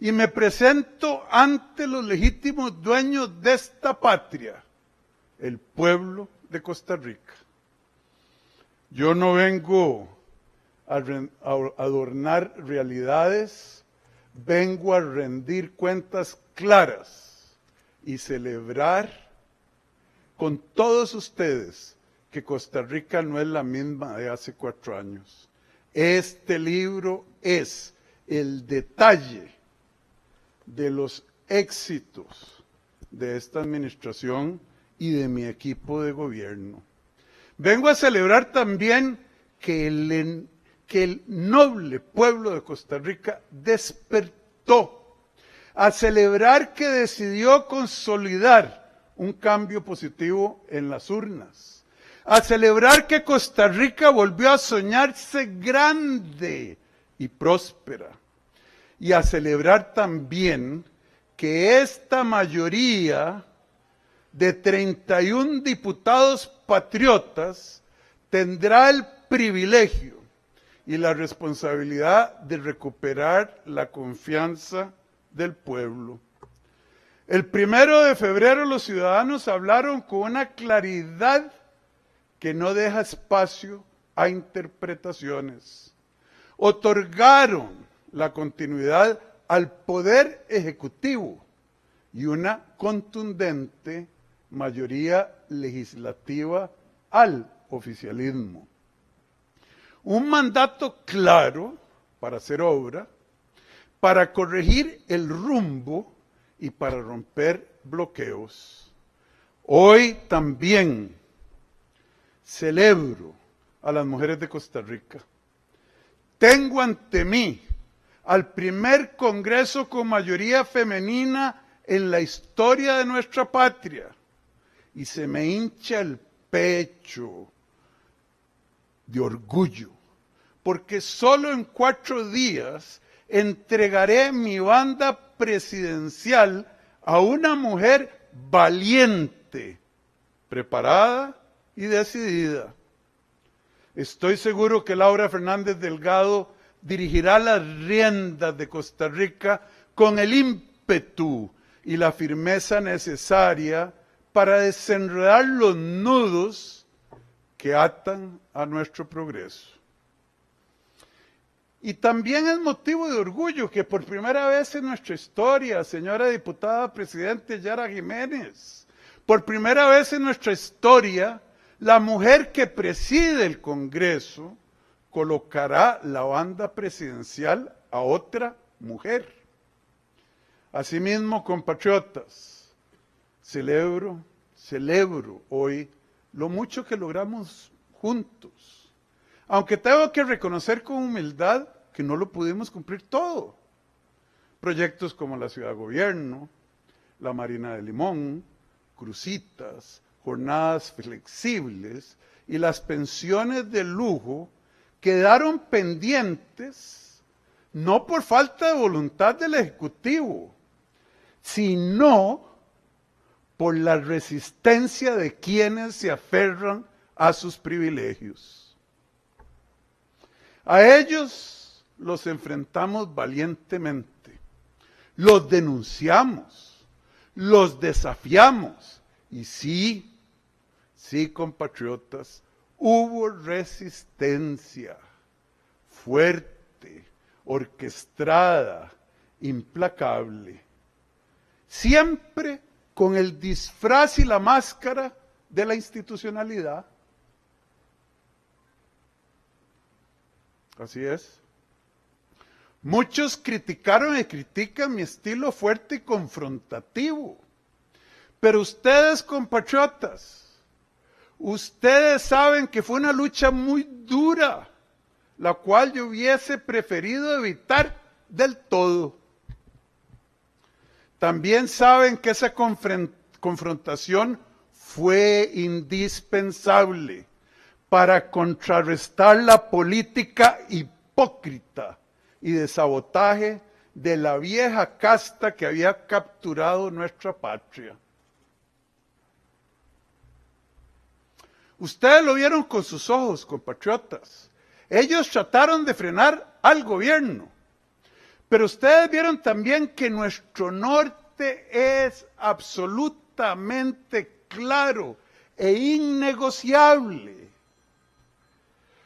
y me presento ante los legítimos dueños de esta patria, el pueblo de Costa Rica. Yo no vengo a adornar realidades, vengo a rendir cuentas claras y celebrar con todos ustedes que Costa Rica no es la misma de hace 4 años. Este libro es el detalle de los éxitos de esta administración y de mi equipo de gobierno. Vengo a celebrar también que el noble pueblo de Costa Rica despertó, a celebrar que decidió consolidar un cambio positivo en las urnas, a celebrar que Costa Rica volvió a soñarse grande y próspera, y a celebrar también que esta mayoría de 31 diputados patriotas tendrá el privilegio y la responsabilidad de recuperar la confianza del pueblo. El 1 de febrero los ciudadanos hablaron con una claridad que no deja espacio a interpretaciones. Otorgaron la continuidad al Poder Ejecutivo y una contundente mayoría legislativa al oficialismo. Un mandato claro para hacer obra, para corregir el rumbo y para romper bloqueos. Hoy también celebro a las mujeres de Costa Rica. Tengo ante mí al primer Congreso con mayoría femenina en la historia de nuestra patria y se me hincha el pecho de orgullo, porque solo en 4 días entregaré mi banda presidencial a una mujer valiente, preparada y decidida. Estoy seguro que Laura Fernández Delgado dirigirá las riendas de Costa Rica con el ímpetu y la firmeza necesaria para desenredar los nudos que atan a nuestro progreso. Y también es motivo de orgullo que por primera vez en nuestra historia, señora diputada presidente Yara Jiménez, por primera vez en nuestra historia, la mujer que preside el Congreso colocará la banda presidencial a otra mujer. Asimismo, compatriotas, celebro hoy lo mucho que logramos juntos, aunque tengo que reconocer con humildad que no lo pudimos cumplir todo. Proyectos como la Ciudad Gobierno, la Marina de Limón, crucitas, jornadas flexibles y las pensiones de lujo quedaron pendientes no por falta de voluntad del Ejecutivo, sino por la resistencia de quienes se aferran a sus privilegios. A ellos los enfrentamos valientemente, los denunciamos, los desafiamos y sí, compatriotas, hubo resistencia fuerte, orquestada, implacable, siempre con el disfraz y la máscara de la institucionalidad. Así es. Muchos criticaron y critican mi estilo fuerte y confrontativo. Pero ustedes, compatriotas, ustedes saben que fue una lucha muy dura, la cual yo hubiese preferido evitar del todo. También saben que esa confrontación fue indispensable para contrarrestar la política hipócrita y de sabotaje de la vieja casta que había capturado nuestra patria. Ustedes lo vieron con sus ojos, compatriotas. Ellos trataron de frenar al gobierno, Pero ustedes vieron también que nuestro norte es absolutamente claro e innegociable.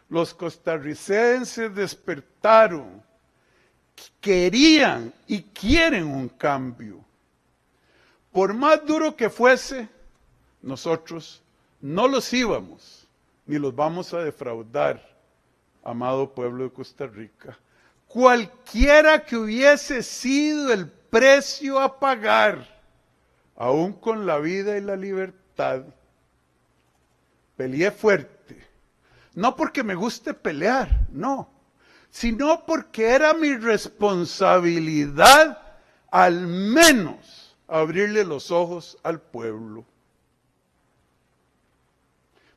Los costarricenses despertaron, querían y quieren un cambio. Por más duro que fuese, nosotros no los íbamos ni los vamos a defraudar, amado pueblo de Costa Rica. Cualquiera que hubiese sido el precio a pagar, aún con la vida y la libertad, peleé fuerte. No porque me guste pelear, no, sino porque era mi responsabilidad al menos abrirle los ojos al pueblo.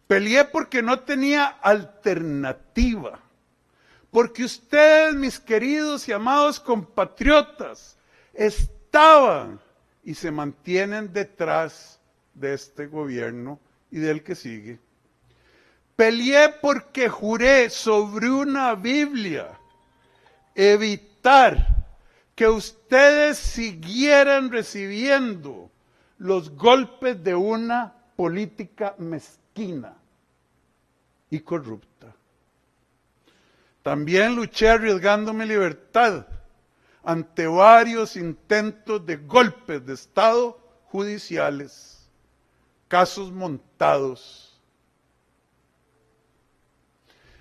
Peleé porque no tenía alternativa, porque ustedes, mis queridos y amados compatriotas, estaban y se mantienen detrás de este gobierno y del que sigue. Peleé porque juré sobre una Biblia evitar que ustedes siguieran recibiendo los golpes de una política mezquina y corrupta. También luché arriesgando mi libertad ante varios intentos de golpes de Estado judiciales, casos montados.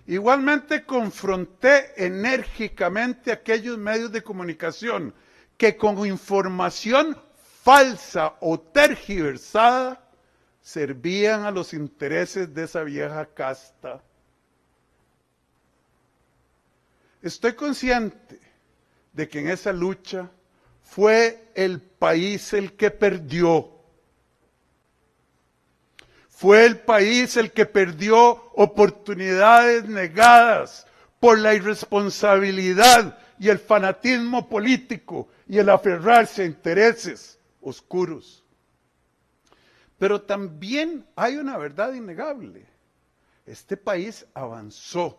Igualmente confronté enérgicamente a aquellos medios de comunicación que con información falsa o tergiversada servían a los intereses de esa vieja casta. Estoy consciente de que en esa lucha fue el país el que perdió. Fue el país el que perdió oportunidades negadas por la irresponsabilidad y el fanatismo político y el aferrarse a intereses oscuros. Pero también hay una verdad innegable. Este país avanzó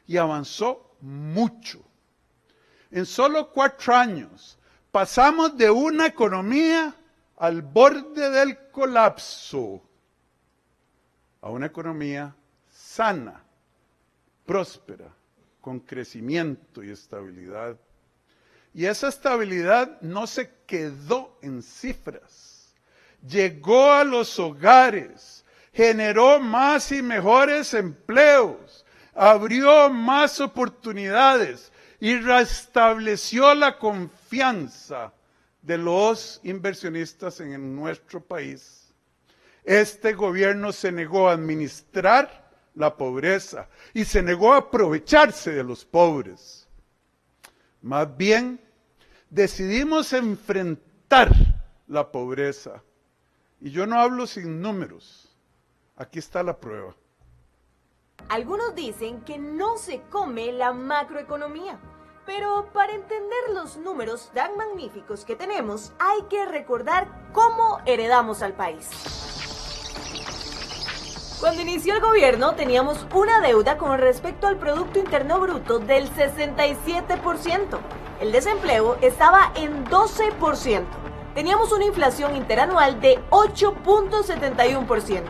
y avanzó mucho. En solo 4 años pasamos de una economía al borde del colapso a una economía sana, próspera, con crecimiento y estabilidad. Y esa estabilidad no se quedó en cifras, llegó a los hogares, generó más y mejores empleos, abrió más oportunidades y restableció la confianza de los inversionistas en nuestro país. Este gobierno se negó a administrar la pobreza y se negó a aprovecharse de los pobres. Más bien, decidimos enfrentar la pobreza. Y yo no hablo sin números. Aquí está la prueba. Algunos dicen que no se come la macroeconomía, pero para entender los números tan magníficos que tenemos, hay que recordar cómo heredamos al país. Cuando inició el gobierno teníamos una deuda con respecto al Producto Interno Bruto del 67%. El desempleo estaba en 12%. Teníamos una inflación interanual de 8.71%.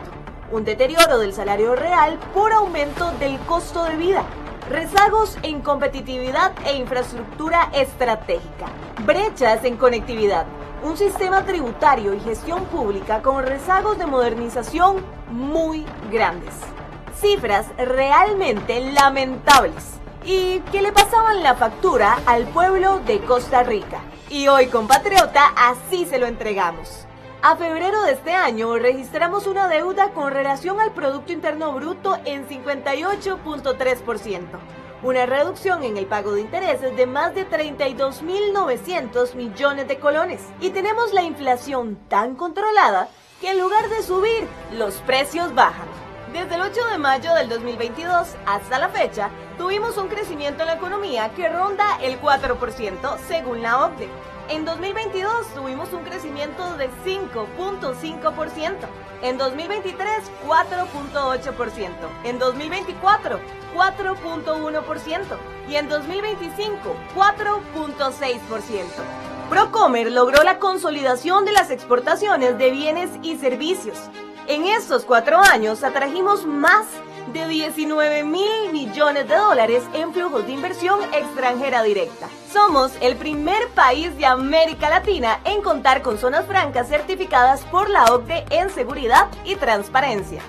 Un deterioro del salario real por aumento del costo de vida. Rezagos en competitividad e infraestructura estratégica. Brechas en conectividad. Un sistema tributario y gestión pública con rezagos de modernización muy grandes. Cifras realmente lamentables y que le pasaban la factura al pueblo de Costa Rica. Y hoy, compatriota, así se lo entregamos. A febrero de este año registramos una deuda con relación al Producto Interno Bruto en 58.3%. Una reducción en el pago de intereses de más de 32.900 millones de colones. Y tenemos la inflación tan controlada que en lugar de subir, los precios bajan. Desde el 8 de mayo del 2022 hasta la fecha, tuvimos un crecimiento en la economía que ronda el 4% según la OCDE. En 2022 tuvimos un crecimiento de 5.5%. En 2023, 4.8%. En 2024, 4.1%. y en 2025 4.6%. Procomer logró la consolidación de las exportaciones de bienes y servicios. En estos 4 años atrajimos más de 19.000 millones de dólares en flujos de inversión extranjera directa. Somos el primer país de América Latina en contar con zonas francas certificadas por la OCDE en seguridad y transparencia.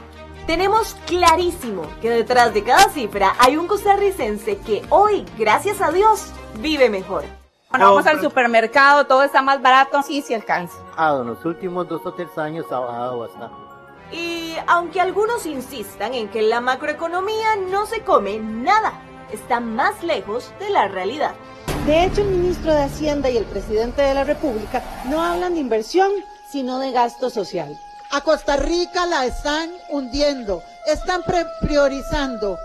Tenemos clarísimo que detrás de cada cifra hay un costarricense que hoy, gracias a Dios, vive mejor. Cuando vamos al supermercado, todo está más barato, sí se alcanza. En los últimos 2 o 3 años ha bajado bastante. Y aunque algunos insistan en que la macroeconomía no se come nada, está más lejos de la realidad. De hecho, el ministro de Hacienda y el presidente de la República no hablan de inversión, sino de gasto social. A Costa Rica la están hundiendo, están priorizando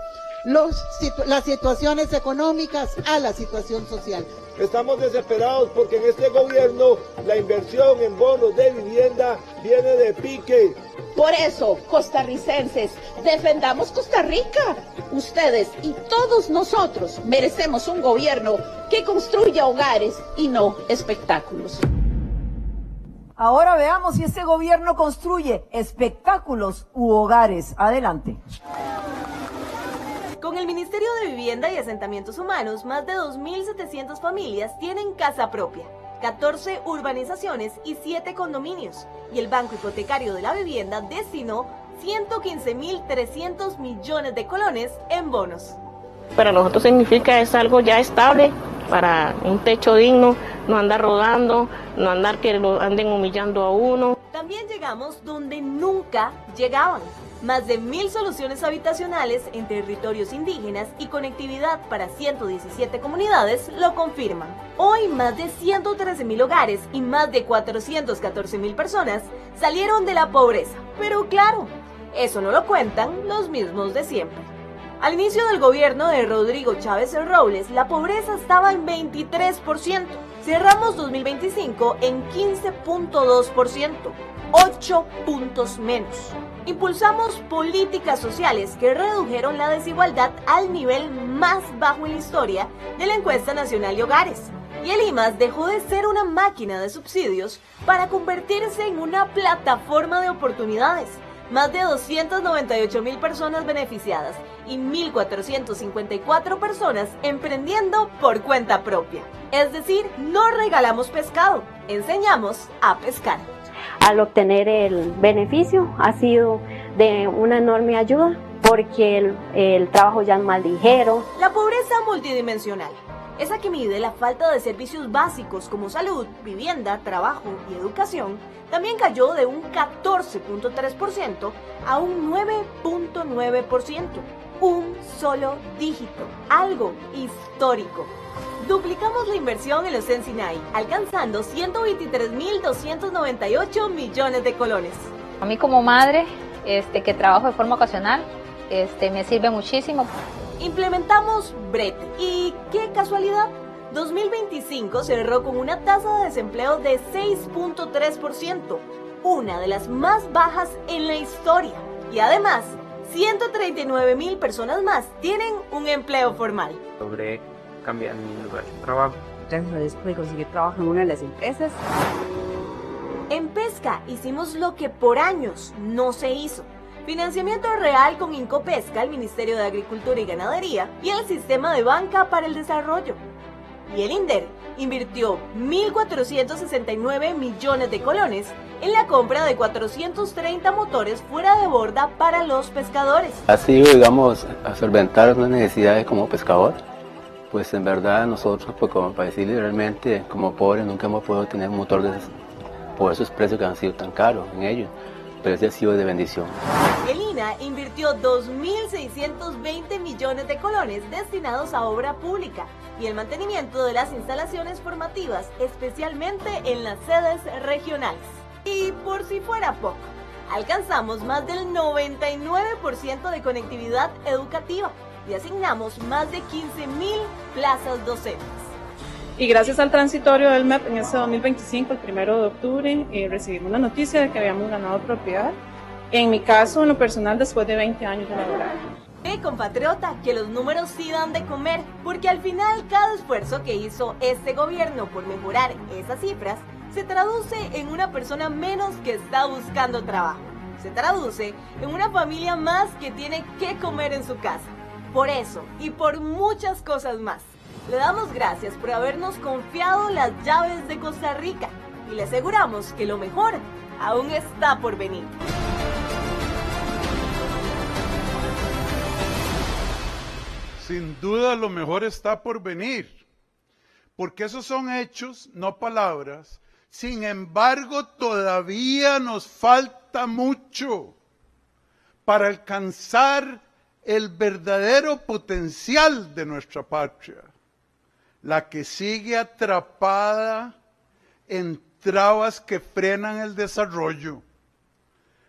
las situaciones económicas a la situación social. Estamos desesperados porque en este gobierno la inversión en bonos de vivienda viene de pique. Por eso, costarricenses, defendamos Costa Rica. Ustedes y todos nosotros merecemos un gobierno que construya hogares y no espectáculos. Ahora veamos si este gobierno construye espectáculos u hogares. Adelante. Con el Ministerio de Vivienda y Asentamientos Humanos, más de 2.700 familias tienen casa propia, 14 urbanizaciones y 7 condominios. Y el Banco Hipotecario de la Vivienda destinó 115.300 millones de colones en bonos. Para nosotros significa es algo ya estable, para un techo digno, no andar rodando, no andar que lo anden humillando a uno. También llegamos donde nunca llegaban. Más de 1.000 soluciones habitacionales en territorios indígenas y conectividad para 117 comunidades lo confirman. Hoy más de 113.000 hogares y más de 414.000 personas salieron de la pobreza. Pero claro, eso no lo cuentan los mismos de siempre. Al inicio del gobierno de Rodrigo Chávez Robles, la pobreza estaba en 23%. Cerramos 2025 en 15.2%, 8 puntos menos. Impulsamos políticas sociales que redujeron la desigualdad al nivel más bajo en la historia de la encuesta nacional de hogares. Y el IMAS dejó de ser una máquina de subsidios para convertirse en una plataforma de oportunidades. Más de 298.000 personas beneficiadas y 1.454 personas emprendiendo por cuenta propia. Es decir, no regalamos pescado, enseñamos a pescar. Al obtener el beneficio ha sido de una enorme ayuda porque el trabajo ya es más ligero. La pobreza multidimensional, esa que mide la falta de servicios básicos como salud, vivienda, trabajo y educación, también cayó de un 14.3% a un 9.9%. Un solo dígito, algo histórico. Duplicamos la inversión en los Sensinay, alcanzando 123.298 millones de colones. A mí como madre, que trabajo de forma ocasional, me sirve muchísimo. Implementamos Brete y qué casualidad, 2025 cerró con una tasa de desempleo de 6.3%, una de las más bajas en la historia. Y además, 139.000 personas más tienen un empleo formal. Logré cambiar mi lugar de trabajo. Gracias a Dios pude conseguir trabajo en una de las empresas. En pesca hicimos lo que por años no se hizo. Financiamiento real con Incopesca, el Ministerio de Agricultura y Ganadería y el Sistema de Banca para el Desarrollo. Y el INDER invirtió 1.469 millones de colones en la compra de 430 motores fuera de borda para los pescadores. Ha sido, digamos, a solventar las necesidades como pescador. Pues en verdad nosotros, pues como para decirle realmente, como pobres nunca hemos podido tener un motor por esos precios que han sido tan caros en ellos. Pero ese ha sido de bendición. El INA invirtió 2.620 millones de colones destinados a obra pública y el mantenimiento de las instalaciones formativas, especialmente en las sedes regionales. Y por si fuera poco, alcanzamos más del 99% de conectividad educativa y asignamos más de 15.000 plazas docentes. Y gracias al transitorio del MEP en este 2025, el 1 de octubre, recibimos la noticia de que habíamos ganado propiedad. En mi caso, en lo personal, después de 20 años de laborar. Ve, compatriota, que los números sí dan de comer, porque al final cada esfuerzo que hizo este gobierno por mejorar esas cifras se traduce en una persona menos que está buscando trabajo. Se traduce en una familia más que tiene que comer en su casa. Por eso y por muchas cosas más, le damos gracias por habernos confiado las llaves de Costa Rica y le aseguramos que lo mejor aún está por venir. Sin duda lo mejor está por venir, porque esos son hechos, no palabras. Sin embargo, todavía nos falta mucho para alcanzar el verdadero potencial de nuestra patria, la que sigue atrapada en trabas que frenan el desarrollo.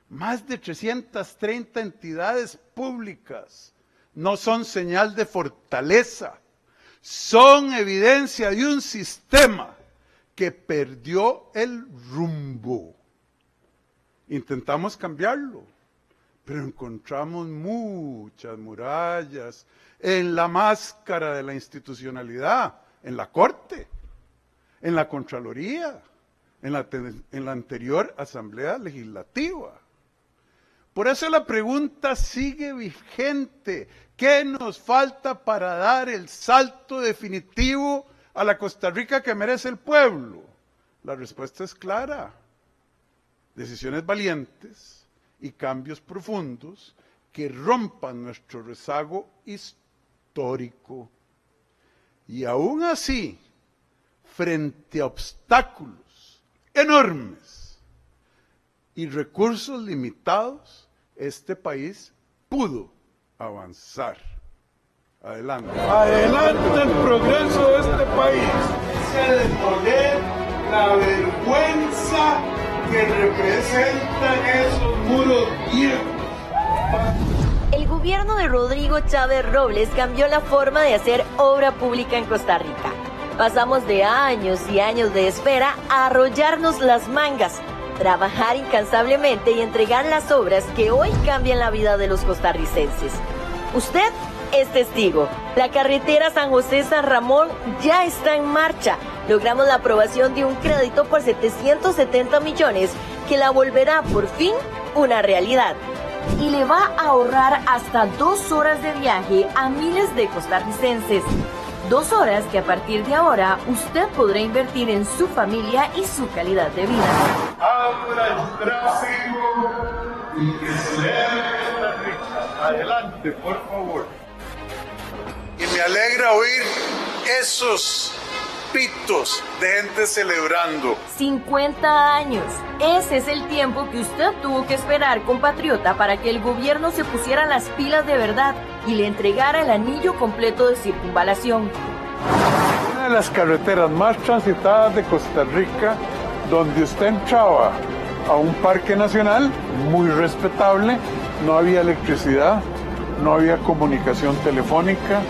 Más de 330 entidades públicas no son señal de fortaleza, son evidencia de un sistema que perdió el rumbo. Intentamos cambiarlo, pero encontramos muchas murallas en la máscara de la institucionalidad, en la Corte, en la Contraloría, en la anterior Asamblea Legislativa. Por eso la pregunta sigue vigente. ¿Qué nos falta para dar el salto definitivo a la Costa Rica que merece el pueblo? La respuesta es clara. Decisiones valientes y cambios profundos que rompan nuestro rezago histórico. Y aún así, frente a obstáculos enormes y recursos limitados, este país pudo avanzar. Adelante. Adelante el progreso de este país. Se deponer la vergüenza que representan esos muros viejos. El gobierno de Rodrigo Chávez Robles cambió la forma de hacer obra pública en Costa Rica. Pasamos de años y años de espera a arrollarnos las mangas, trabajar incansablemente y entregar las obras que hoy cambian la vida de los costarricenses. Usted es testigo. La carretera San José-San Ramón ya está en marcha. Logramos la aprobación de un crédito por 770 millones que la volverá por fin una realidad. Y le va a ahorrar hasta 2 horas de viaje a miles de costarricenses. 2 horas que a partir de ahora usted podrá invertir en su familia y su calidad de vida. Abra el tráfico y que celebre Costa Rica. Adelante, por favor. Y me alegra oír esos pitos de gente celebrando. 50 años. Ese es el tiempo que usted tuvo que esperar, compatriota, para que el gobierno se pusiera las pilas de verdad y le entregara el anillo completo de circunvalación. Una de las carreteras más transitadas de Costa Rica, donde usted entraba a un parque nacional muy respetable, no había electricidad, no había comunicación telefónica.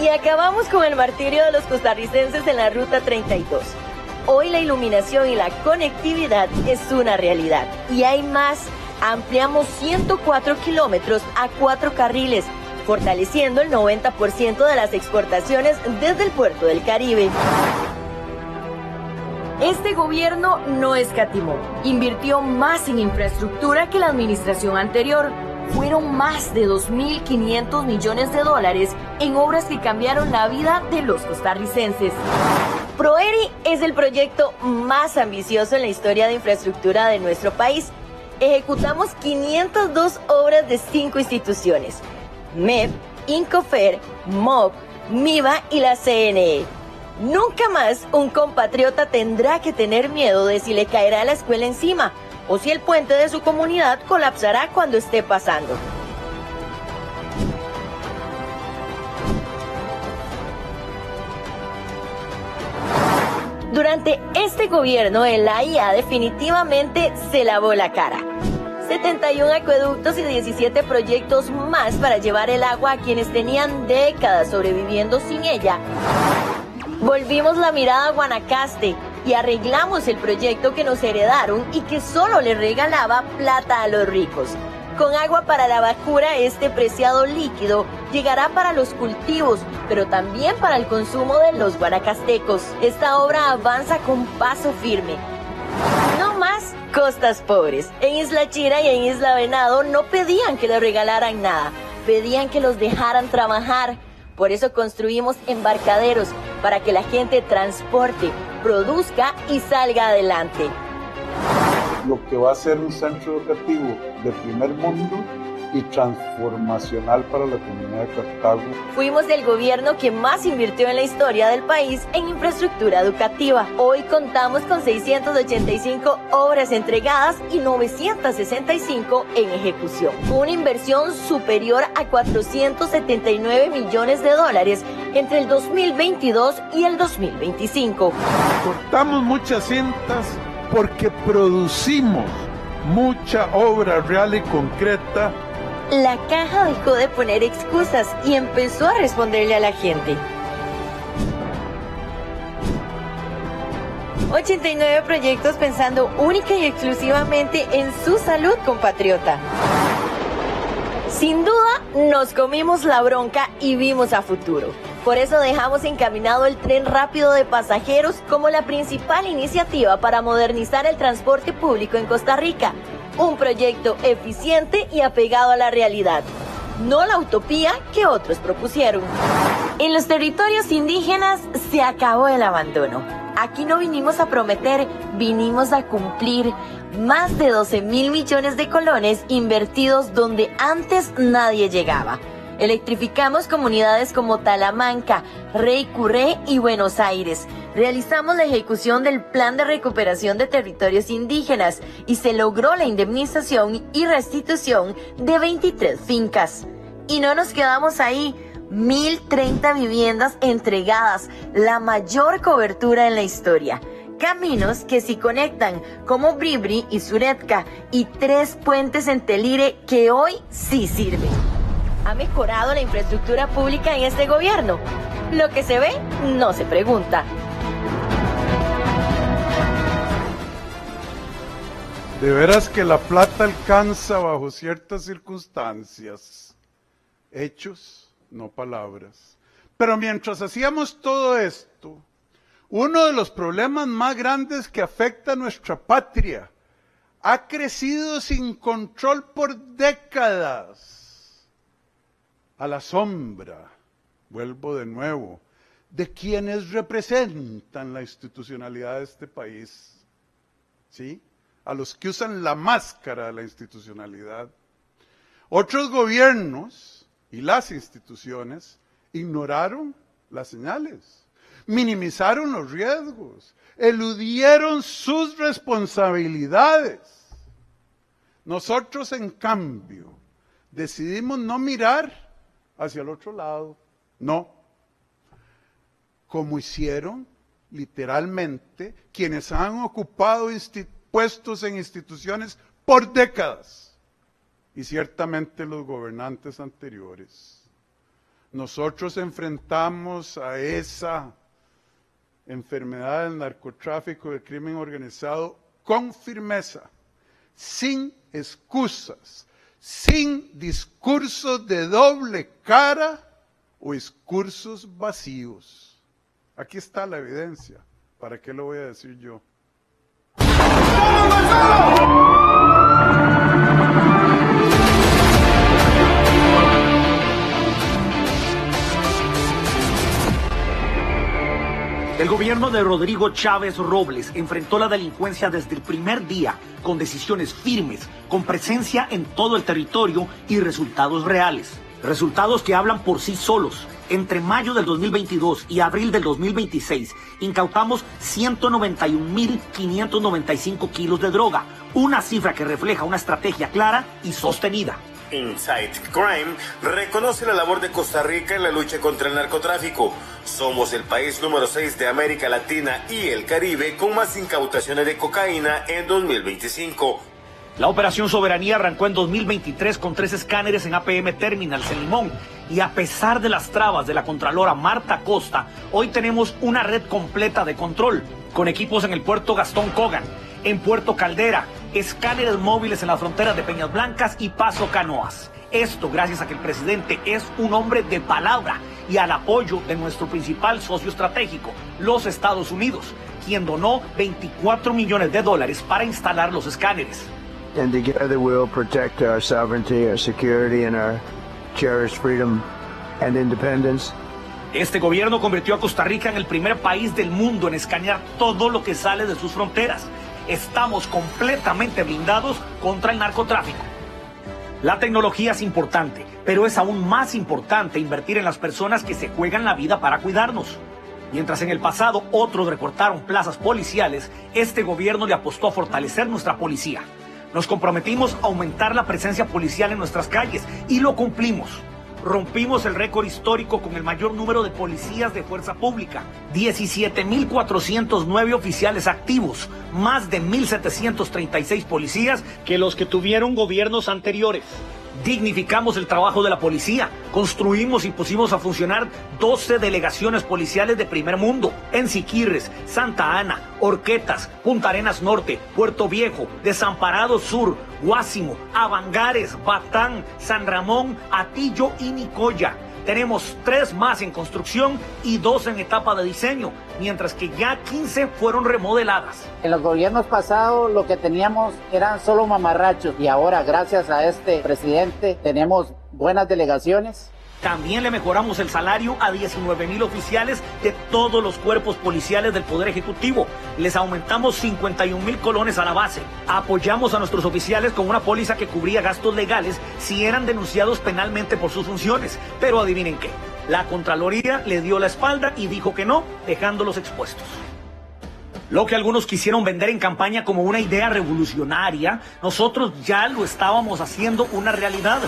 Y acabamos con el martirio de los costarricenses en la Ruta 32. Hoy la iluminación y la conectividad es una realidad. Y hay más. Ampliamos 104 kilómetros a 4 carriles, fortaleciendo el 90% de las exportaciones desde el puerto del Caribe. Este gobierno no escatimó. Invirtió más en infraestructura que la administración anterior. Fueron más de 2.500 millones de dólares en obras que cambiaron la vida de los costarricenses. ProERI es el proyecto más ambicioso en la historia de infraestructura de nuestro país. Ejecutamos 502 obras de 5 instituciones: MEP, Incofer, MOB, MIVA y la CNE. Nunca más un compatriota tendrá que tener miedo de si le caerá la escuela encima o si el puente de su comunidad colapsará cuando esté pasando. Durante este gobierno, el AIA definitivamente se lavó la cara. 71 acueductos y 17 proyectos más para llevar el agua a quienes tenían décadas sobreviviendo sin ella. Volvimos la mirada a Guanacaste y arreglamos el proyecto que nos heredaron y que solo le regalaba plata a los ricos. Con agua para la vacuna, este preciado líquido llegará para los cultivos, pero también para el consumo de los guanacastecos. Esta obra avanza con paso firme. No más costas pobres. En Isla Chira y en Isla Venado no pedían que les regalaran nada, pedían que los dejaran trabajar. Por eso construimos embarcaderos para que la gente transporte, produzca y salga adelante. Lo que va a ser un centro educativo de primer mundo y transformacional para la comunidad de Cartago. Fuimos el gobierno que más invirtió en la historia del país en infraestructura educativa. Hoy contamos con 685 obras entregadas y 965 en ejecución. Una inversión superior a 479 millones de dólares entre el 2022 y el 2025. Cortamos muchas cintas porque producimos mucha obra real y concreta. La caja dejó de poner excusas y empezó a responderle a la gente. 89 proyectos pensando única y exclusivamente en su salud, compatriota. Sin duda, nos comimos la bronca y vimos a futuro. Por eso dejamos encaminado el tren rápido de pasajeros como la principal iniciativa para modernizar el transporte público en Costa Rica. Un proyecto eficiente y apegado a la realidad, no la utopía que otros propusieron. En los territorios indígenas se acabó el abandono. Aquí no vinimos a prometer, vinimos a cumplir. Más de 12.000 millones de colones invertidos donde antes nadie llegaba. Electrificamos comunidades como Talamanca, Rey Curré y Buenos Aires. Realizamos la ejecución del Plan de Recuperación de Territorios Indígenas y se logró la indemnización y restitución de 23 fincas. Y no nos quedamos ahí. 1.030 viviendas entregadas, la mayor cobertura en la historia. Caminos que sí conectan, como Bribri y Suretka, y 3 puentes en Telire que hoy sí sirven. ¿Ha mejorado la infraestructura pública en este gobierno? Lo que se ve, no se pregunta. De veras que la plata alcanza bajo ciertas circunstancias. Hechos, no palabras. Pero mientras hacíamos todo esto, uno de los problemas más grandes que afecta a nuestra patria ha crecido sin control por décadas. A la sombra, vuelvo de nuevo, de quienes representan la institucionalidad de este país, ¿sí? A los que usan la máscara de la institucionalidad. Otros gobiernos y las instituciones ignoraron las señales, minimizaron los riesgos, eludieron sus responsabilidades. Nosotros, en cambio, decidimos no mirar hacia el otro lado, no, como hicieron literalmente quienes han ocupado puestos en instituciones por décadas, y ciertamente los gobernantes anteriores. Nosotros enfrentamos a esa enfermedad del narcotráfico, del crimen organizado, con firmeza, sin excusas, sin discursos de doble cara o discursos vacíos. Aquí está la evidencia. ¿Para qué lo voy a decir yo? El gobierno de Rodrigo Chávez Robles enfrentó la delincuencia desde el primer día con decisiones firmes, con presencia en todo el territorio y resultados reales. Resultados que hablan por sí solos. Entre mayo del 2022 y abril del 2026 incautamos 191.595 kilos de droga, una cifra que refleja una estrategia clara y sostenida. Insight Crime reconoce la labor de Costa Rica en la lucha contra el narcotráfico. Somos el país número 6 de América Latina y el Caribe con más incautaciones de cocaína en 2025. La operación Soberanía arrancó en 2023 con 3 escáneres en APM Terminals en Limón. Y a pesar de las trabas de la contralora Marta Costa, hoy tenemos una red completa de control, con equipos en el puerto Gastón Kogan, en Puerto Caldera, escáneres móviles en las fronteras de Peñas Blancas y Paso Canoas. Esto gracias a que el presidente es un hombre de palabra y al apoyo de nuestro principal socio estratégico, los Estados Unidos, quien donó $24 millones para instalar los escáneres. And together we'll protect our sovereignty, our security, and our cherished freedom and independence. Este gobierno convirtió a Costa Rica en el primer país del mundo en escanear todo lo que sale de sus fronteras. Estamos completamente blindados contra el narcotráfico. La tecnología es importante, pero es aún más importante invertir en las personas que se juegan la vida para cuidarnos. Mientras en el pasado otros recortaron plazas policiales, este gobierno le apostó a fortalecer nuestra policía. Nos comprometimos a aumentar la presencia policial en nuestras calles y lo cumplimos. Rompimos el récord histórico con el mayor número de policías de fuerza pública, 17.409 oficiales activos, más de 1.736 policías que los que tuvieron gobiernos anteriores. Dignificamos el trabajo de la policía, construimos y pusimos a funcionar 12 delegaciones policiales de primer mundo, en Siquirres, Santa Ana, Horquetas, Punta Arenas Norte, Puerto Viejo, Desamparados Sur, Guásimo, Avangares, Batán, San Ramón, Atillo y Nicoya. Tenemos 3 más en construcción y 2 en etapa de diseño, mientras que ya 15 fueron remodeladas. En los gobiernos pasados lo que teníamos eran solo mamarrachos y ahora gracias a este presidente tenemos buenas delegaciones. También le mejoramos el salario a 19,000 oficiales de todos los cuerpos policiales del Poder Ejecutivo. Les aumentamos 51,000 colones a la base. Apoyamos a nuestros oficiales con una póliza que cubría gastos legales si eran denunciados penalmente por sus funciones. Pero adivinen qué, la Contraloría le dio la espalda y dijo que no, dejándolos expuestos. Lo que algunos quisieron vender en campaña como una idea revolucionaria, nosotros ya lo estábamos haciendo una realidad.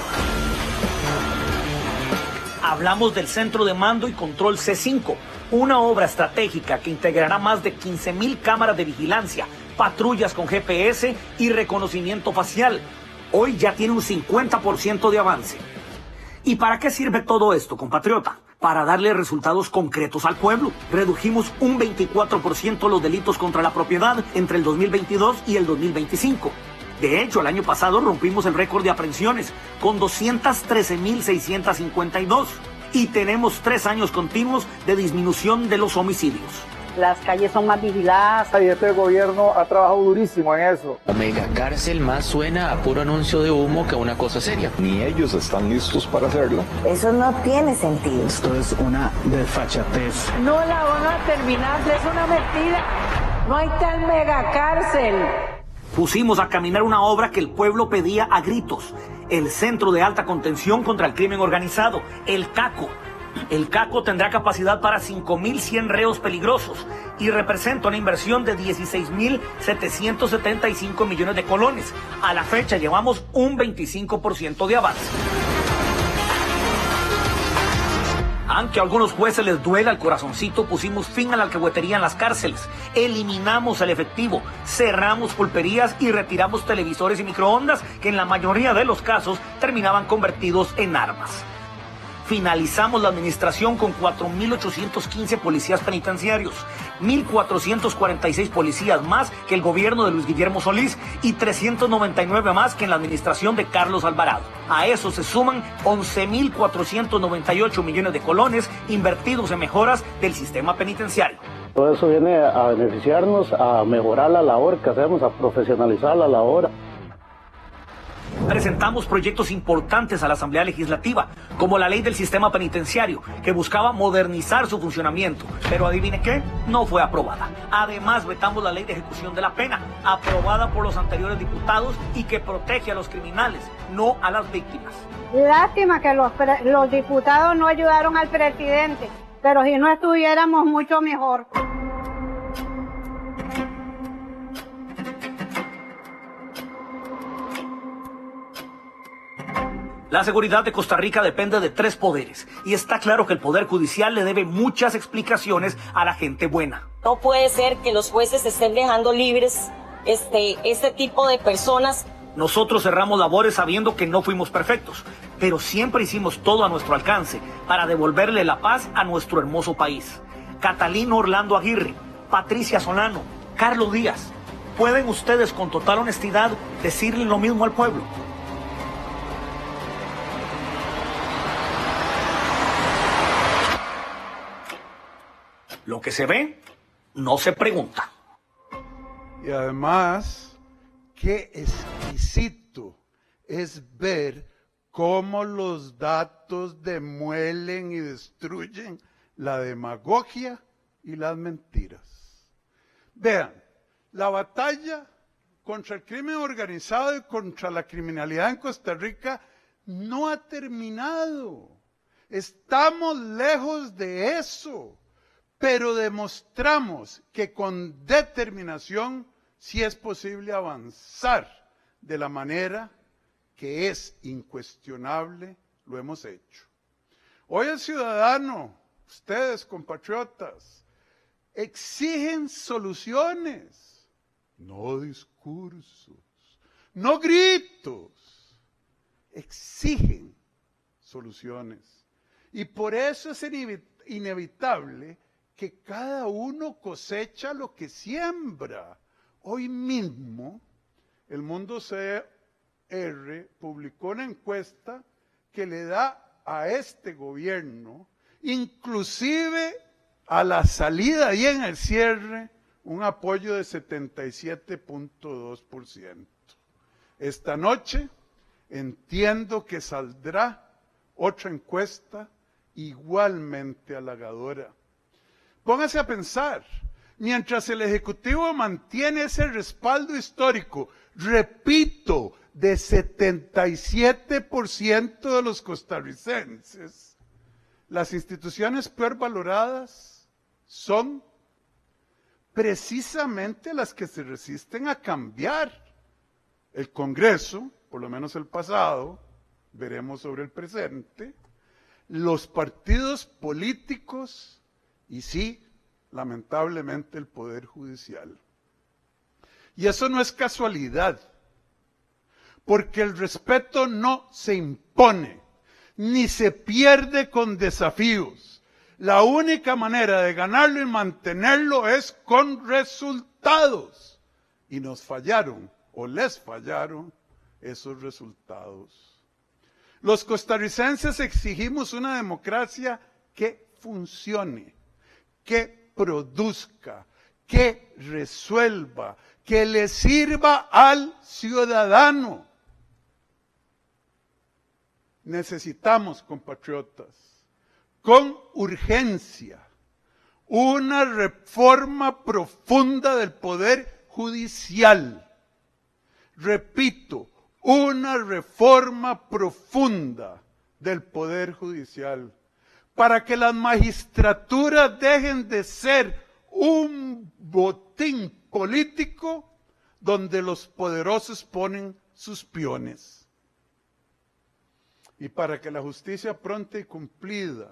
Hablamos del Centro de Mando y Control C5, una obra estratégica que integrará más de 15,000 cámaras de vigilancia, patrullas con GPS y reconocimiento facial. Hoy ya tiene un 50% de avance. ¿Y para qué sirve todo esto, compatriota? Para darle resultados concretos al pueblo. Redujimos un 24% los delitos contra la propiedad entre el 2022 y el 2025. De hecho, el año pasado rompimos el récord de aprehensiones con 213,652 y tenemos 3 años continuos de disminución de los homicidios. Las calles son más vigiladas. Y este gobierno ha trabajado durísimo en eso. La megacárcel más suena a puro anuncio de humo que una cosa seria. Ni ellos están listos para hacerlo. Eso no tiene sentido. Esto es una desfachatez. No la van a terminar, es una mentira. No hay tal megacárcel. Pusimos a caminar una obra que el pueblo pedía a gritos. El Centro de Alta Contención contra el Crimen Organizado, el CACO. El CACO tendrá capacidad para 5,100 reos peligrosos y representa una inversión de 16,775 millones de colones. A la fecha llevamos un 25% de avance. Aunque a algunos jueces les duela el corazoncito, pusimos fin a la alcahuetería en las cárceles, eliminamos el efectivo, cerramos pulperías y retiramos televisores y microondas que en la mayoría de los casos terminaban convertidos en armas. Finalizamos la administración con 4,815 policías penitenciarios, 1,446 policías más que el gobierno de Luis Guillermo Solís y 399 más que en la administración de Carlos Alvarado. A eso se suman 11,498 millones de colones invertidos en mejoras del sistema penitenciario. Todo eso viene a beneficiarnos, a mejorar la labor que hacemos, a profesionalizar la labor. Presentamos proyectos importantes a la Asamblea Legislativa, como la ley del sistema penitenciario, que buscaba modernizar su funcionamiento, pero adivine qué, no fue aprobada. Además, vetamos la ley de ejecución de la pena, aprobada por los anteriores diputados y que protege a los criminales, no a las víctimas. Lástima que los diputados no ayudaron al presidente, pero si no estuviéramos mucho mejor. La seguridad de Costa Rica depende de 3 poderes y está claro que el Poder Judicial le debe muchas explicaciones a la gente buena. No puede ser que los jueces estén dejando libres este tipo de personas. Nosotros cerramos labores sabiendo que no fuimos perfectos, pero siempre hicimos todo a nuestro alcance para devolverle la paz a nuestro hermoso país. Catalino Orlando Aguirre, Patricia Solano, Carlos Díaz. ¿Pueden ustedes con total honestidad decirle lo mismo al pueblo? Lo que se ve, no se pregunta. Y además, qué exquisito es ver cómo los datos demuelen y destruyen la demagogia y las mentiras. Vean, la batalla contra el crimen organizado y contra la criminalidad en Costa Rica no ha terminado. Estamos lejos de eso, pero demostramos que con determinación sí es posible avanzar de la manera que es incuestionable, lo hemos hecho. Hoy el ciudadano, ustedes compatriotas, exigen soluciones, no discursos, no gritos, exigen soluciones. Y por eso es inevitable que cada uno cosecha lo que siembra. Hoy mismo, el Mundo CR publicó una encuesta que le da a este gobierno, inclusive a la salida y en el cierre, un apoyo de 77.2%. Esta noche entiendo que saldrá otra encuesta igualmente halagadora. Póngase a pensar, mientras el Ejecutivo mantiene ese respaldo histórico, repito, de 77% de los costarricenses, las instituciones peor valoradas son precisamente las que se resisten a cambiar. El Congreso, por lo menos el pasado, veremos sobre el presente, los partidos políticos y sí, lamentablemente, el Poder Judicial. Y eso no es casualidad, porque el respeto no se impone, ni se pierde con desafíos. La única manera de ganarlo y mantenerlo es con resultados. Y nos fallaron, o les fallaron, esos resultados. Los costarricenses exigimos una democracia que funcione, que produzca, que resuelva, que le sirva al ciudadano. Necesitamos, compatriotas, con urgencia, una reforma profunda del Poder Judicial. Repito, una reforma profunda del Poder Judicial, para que las magistraturas dejen de ser un botín político donde los poderosos ponen sus peones. Y para que la justicia pronta y cumplida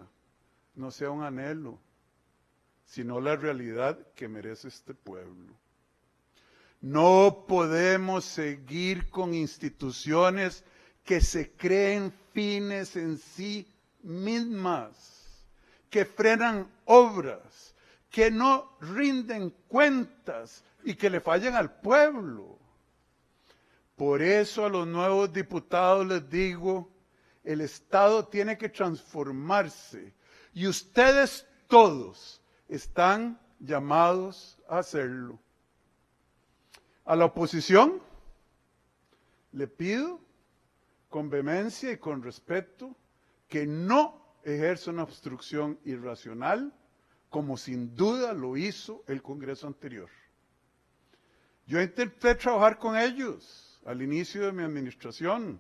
no sea un anhelo, sino la realidad que merece este pueblo. No podemos seguir con instituciones que se creen fines en sí mismas, que frenan obras, que no rinden cuentas y que le fallan al pueblo. Por eso a los nuevos diputados les digo, el Estado tiene que transformarse y ustedes todos están llamados a hacerlo. A la oposición le pido con vehemencia y con respeto que no ejerza una obstrucción irracional como sin duda lo hizo el Congreso anterior. Yo intenté trabajar con ellos al inicio de mi administración,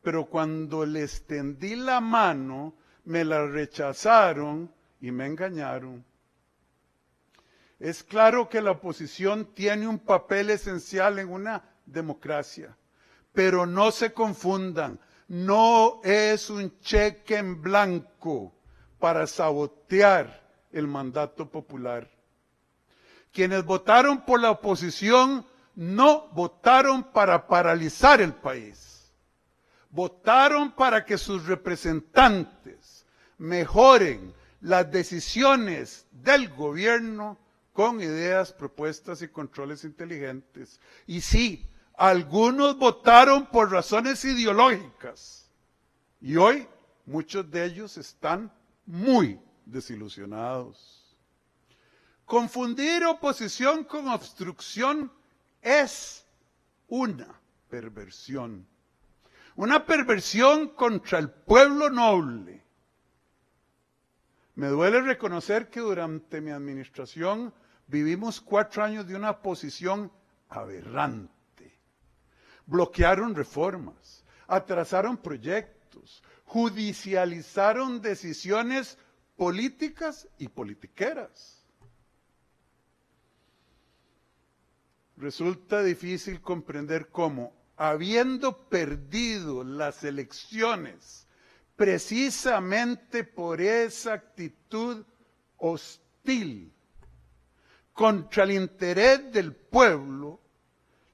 pero cuando les tendí la mano me la rechazaron y me engañaron. Es claro que la oposición tiene un papel esencial en una democracia, pero no se confundan, no es un cheque en blanco para sabotear el mandato popular. Quienes votaron por la oposición no votaron para paralizar el país, votaron para que sus representantes mejoren las decisiones del gobierno con ideas, propuestas y controles inteligentes. Y sí, algunos votaron por razones ideológicas. Y hoy muchos de ellos están muy desilusionados. Confundir oposición con obstrucción es una perversión. Una perversión contra el pueblo noble. Me duele reconocer que durante mi administración vivimos 4 años de una posición aberrante. Bloquearon reformas, atrasaron proyectos, judicializaron decisiones políticas y politiqueras. Resulta difícil comprender cómo, habiendo perdido las elecciones, precisamente por esa actitud hostil contra el interés del pueblo,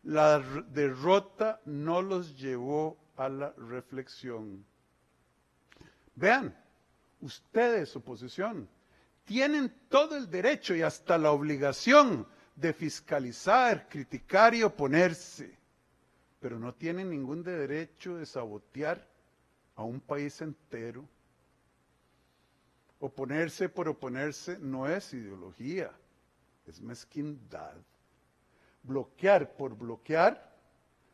la derrota no los llevó a la reflexión. Vean, ustedes, oposición, tienen todo el derecho y hasta la obligación de fiscalizar, criticar y oponerse, pero no tienen ningún derecho de sabotear a un país entero. Oponerse por oponerse no es ideología, es mezquindad. Bloquear por bloquear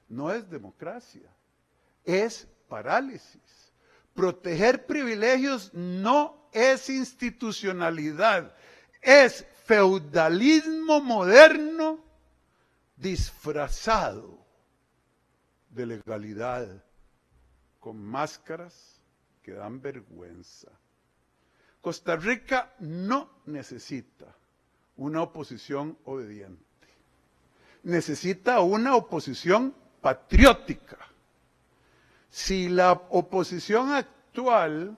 no es democracia, es parálisis. Proteger privilegios no es institucionalidad, es feudalismo moderno disfrazado de legalidad, con máscaras que dan vergüenza. Costa Rica no necesita una oposición obediente. Necesita una oposición patriótica. Si la oposición actual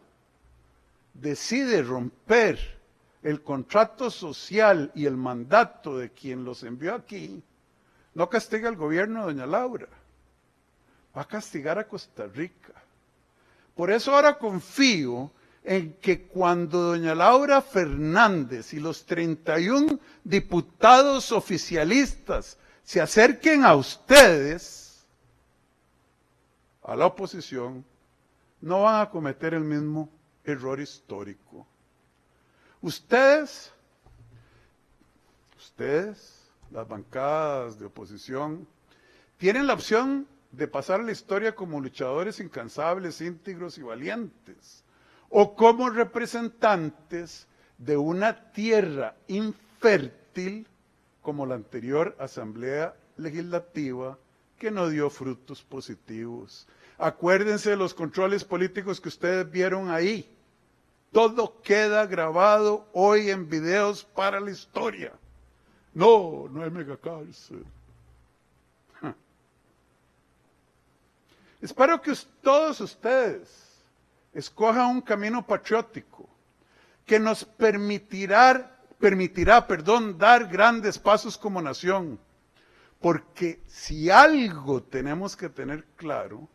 decide romper el contrato social y el mandato de quien los envió aquí, no castiga al gobierno de doña Laura, va a castigar a Costa Rica. Por eso ahora confío en que cuando doña Laura Fernández y los 31 diputados oficialistas se acerquen a ustedes, a la oposición, no van a cometer el mismo error histórico. Ustedes, las bancadas de oposición, tienen la opción de pasar a la historia como luchadores incansables, íntegros y valientes, o como representantes de una tierra infértil como la anterior Asamblea Legislativa que no dio frutos positivos. Acuérdense de los controles políticos que ustedes vieron ahí. Todo queda grabado hoy en videos para la historia. No hay megacárcel. Espero que todos ustedes escojan un camino patriótico que nos permitirá, dar grandes pasos como nación. Porque si algo tenemos que tener claro,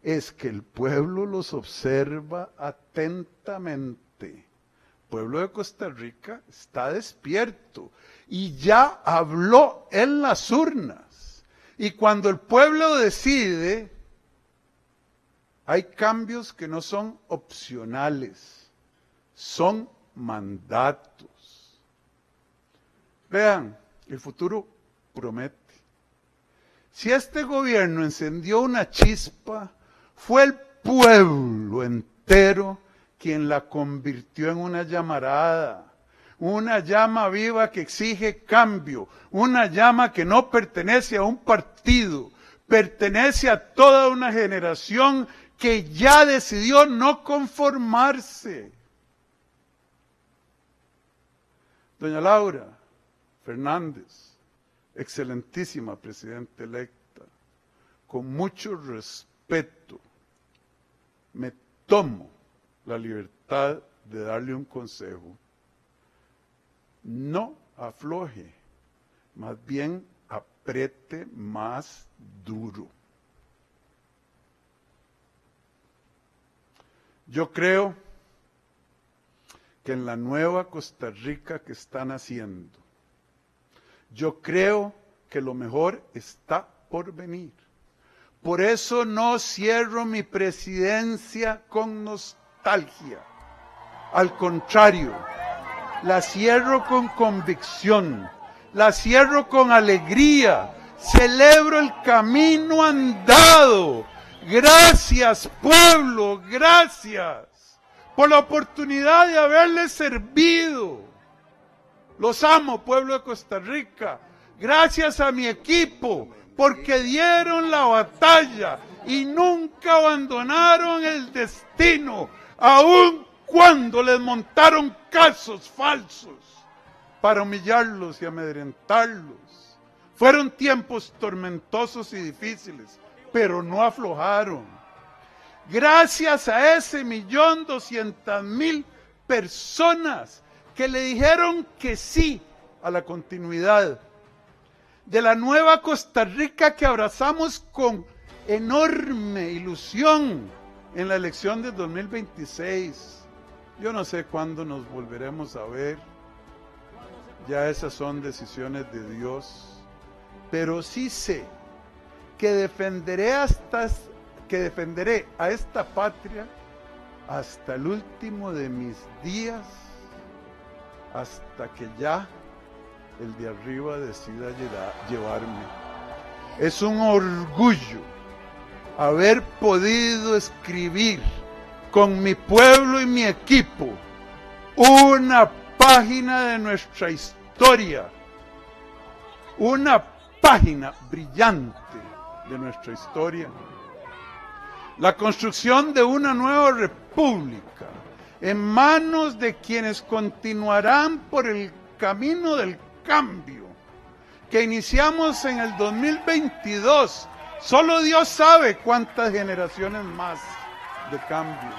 es que el pueblo los observa atentamente. El pueblo de Costa Rica está despierto y ya habló en las urnas. Y cuando el pueblo decide, hay cambios que no son opcionales, son mandatos. Vean, el futuro promete. Si este gobierno encendió una chispa, fue el pueblo entero quien la convirtió en una llamarada, una llama viva que exige cambio, una llama que no pertenece a un partido, pertenece a toda una generación que ya decidió no conformarse. Doña Laura Fernández, excelentísima presidenta electa, con mucho respeto, me tomo la libertad de darle un consejo. No afloje, más bien apriete más duro. Yo creo que en la nueva Costa Rica que están haciendo, Yo creo que lo mejor está por venir. Por eso no cierro mi presidencia con nostalgia. Al contrario, la cierro con convicción, la cierro con alegría, celebro el camino andado. Gracias, pueblo, gracias por la oportunidad de haberles servido. Los amo, pueblo de Costa Rica. Gracias a mi equipo, porque dieron la batalla y nunca abandonaron el destino, aun cuando les montaron casos falsos para humillarlos y amedrentarlos. Fueron tiempos tormentosos y difíciles, pero no aflojaron. Gracias a ese 1.200.000 personas que le dijeron que sí a la continuidad de la nueva Costa Rica que abrazamos con enorme ilusión en la elección de 2026. Yo no sé cuándo nos volveremos a ver, ya esas son decisiones de Dios, pero sí sé que defenderé a esta patria hasta el último de mis días, hasta que ya el de arriba decida llevarme. Es un orgullo haber podido escribir con mi pueblo y mi equipo una página de nuestra historia, una página brillante de nuestra historia. La construcción de una nueva república en manos de quienes continuarán por el camino del cambio que iniciamos en el 2022. Solo Dios sabe cuántas generaciones más de cambio.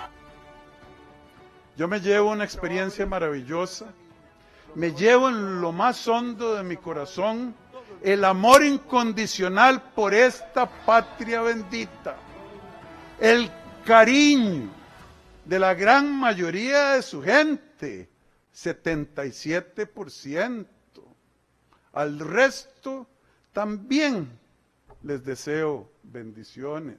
Yo me llevo una experiencia maravillosa, me llevo en lo más hondo de mi corazón el amor incondicional por esta patria bendita, el cariño de la gran mayoría de su gente, 77%. Al resto también les deseo bendiciones.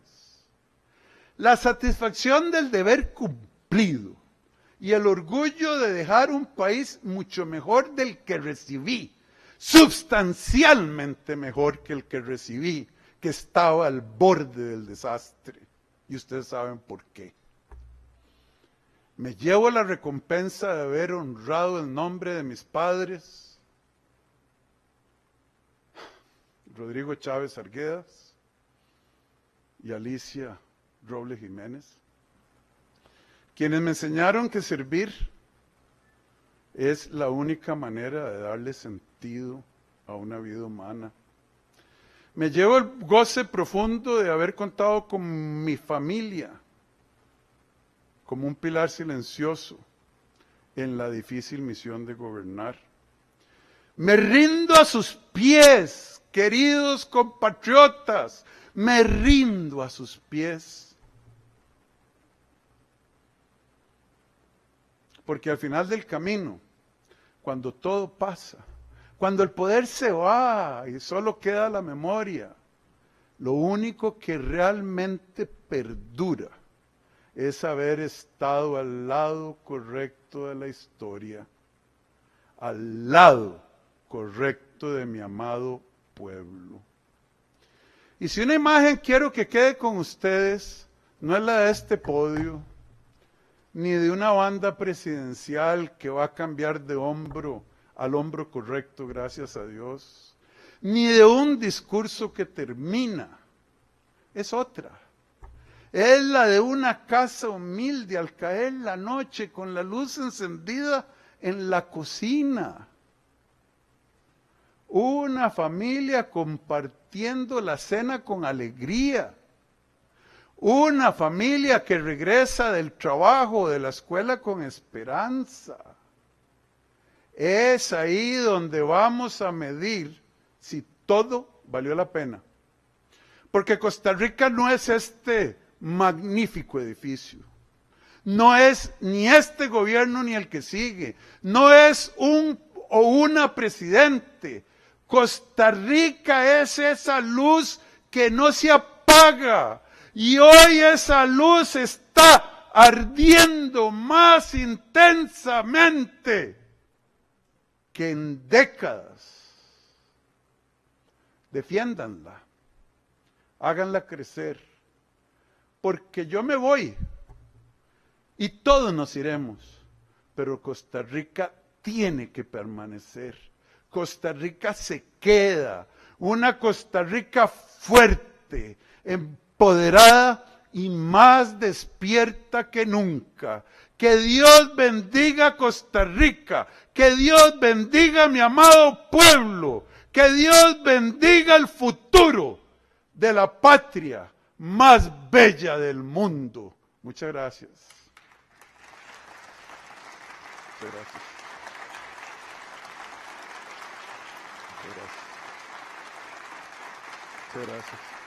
La satisfacción del deber cumplido y el orgullo de dejar un país mucho mejor del que recibí, sustancialmente mejor que el que recibí, que estaba al borde del desastre. Y ustedes saben por qué. Me llevo la recompensa de haber honrado el nombre de mis padres, Rodrigo Chávez Arguedas y Alicia Robles Jiménez, quienes me enseñaron que servir es la única manera de darle sentido a una vida humana. Me llevo el goce profundo de haber contado con mi familia como un pilar silencioso en la difícil misión de gobernar. Me rindo a sus pies, queridos compatriotas, me rindo a sus pies. Porque al final del camino, cuando todo pasa, cuando el poder se va y solo queda la memoria, lo único que realmente perdura es haber estado al lado correcto de la historia, al lado correcto de mi amado pueblo. Y si una imagen quiero que quede con ustedes, no es la de este podio, ni de una banda presidencial que va a cambiar de hombro al hombro correcto, gracias a Dios, ni de un discurso que termina, es otra. Es la de una casa humilde al caer la noche con la luz encendida en la cocina. Una familia compartiendo la cena con alegría. Una familia que regresa del trabajo o de la escuela con esperanza. Es ahí donde vamos a medir si todo valió la pena. Porque Costa Rica no es este magnífico edificio. No es ni este gobierno ni el que sigue. No es un o una presidente. Costa Rica es esa luz que no se apaga. Y hoy esa luz está ardiendo más intensamente que en décadas. Defiéndanla, háganla crecer, porque yo me voy y todos nos iremos, pero Costa Rica tiene que permanecer. Costa Rica se queda, una Costa Rica fuerte, empoderada y más despierta que nunca. Que Dios bendiga a Costa Rica, que Dios bendiga a mi amado pueblo, que Dios bendiga el futuro de la patria más bella del mundo. Muchas gracias. Muchas gracias. Muchas gracias. Muchas gracias.